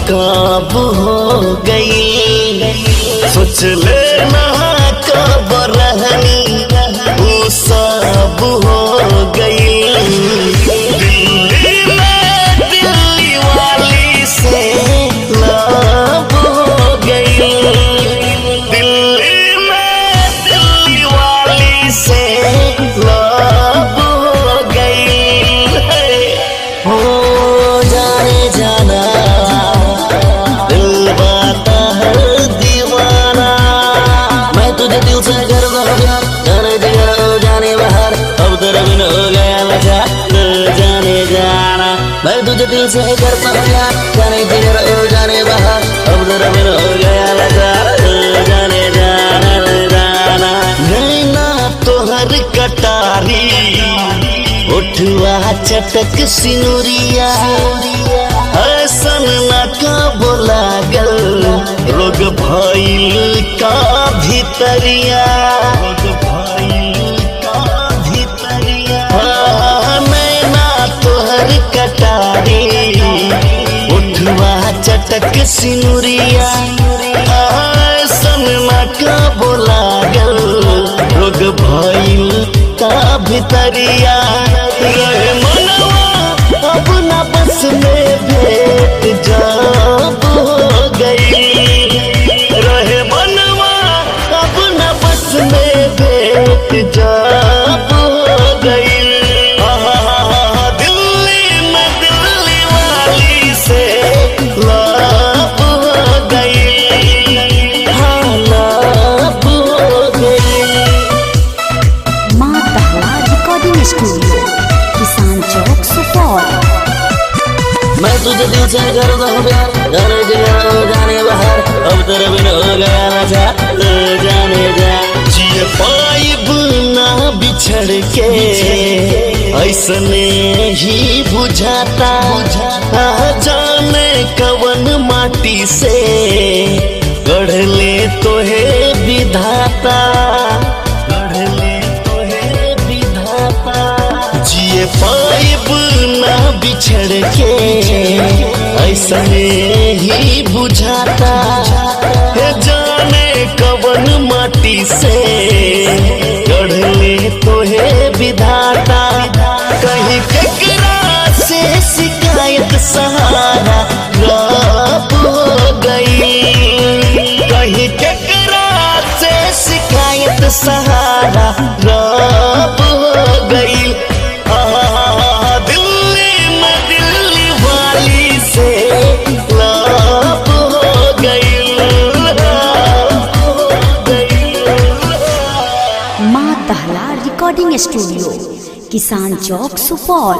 कब हो गई, सोच लेना कब रहनी वो सब हो गई। दिल्ली में दिल्ली वाली से लब हो गई, दिल्ली में दिल्ली वाली से लब हो गई। हो जाने जाना दिल बाता है दीवाना, मैं तुझे दिल से करता हूँ प्यार, जाने जिगर जाने बाहर, अब तेरा बिन हो गया नशा जाने जाना। मैं तुझे दिल से करता हूँ प्यार, जाने जिगर जाने बाहर, अब तेरा बिन हो गया नशा जाने जाना जाना। नैना तोहर कटारी उठवा चटक सिनुरिया, ऐसन ना का बोला गल रोग भइल का भीतरिया, नैना तोहर कटारी उठवा चटक सिनुरिया, ऐसन ना का बोला गल रोग भइल का भीतरिया। रहे मनवा अब ना बस में भेंट जब हो गई, रहे मनवा अब ना बस में भेंट जब हो गई। दिल्ली में दिल्ली वाली से लब हो गई, हाँ लब हो गई। माँ दहला रिकॉर्डिंग स्टूडियो, किसान चौक सुपौल। मैं तुझे दिल से करता हूँ प्यार, जाने जिगर जाने बाहर, अब तेरे बिन हो गया नशा जाने जा। जिए पाइब ना बिछड़ के ऐसने ही बुझाता, जाने कवन माटी से गढ़ ले तोहे विधाता, जिए पाइब ना बिछड़ के ऐसने ही बुझाता, जाने कवन माटी से गढ़ ले तोहे विधाता। कहीं केकरा से शिकायत सहारा रब हो गई, कहीं केकरा से शिकायत सहारा रब हो गई। दिल्ली में दिल्ली वाली से लब हो गई, लब हो गई। माँ दहला रिकॉर्डिंग स्टूडियो, किसान चौक सुपौल।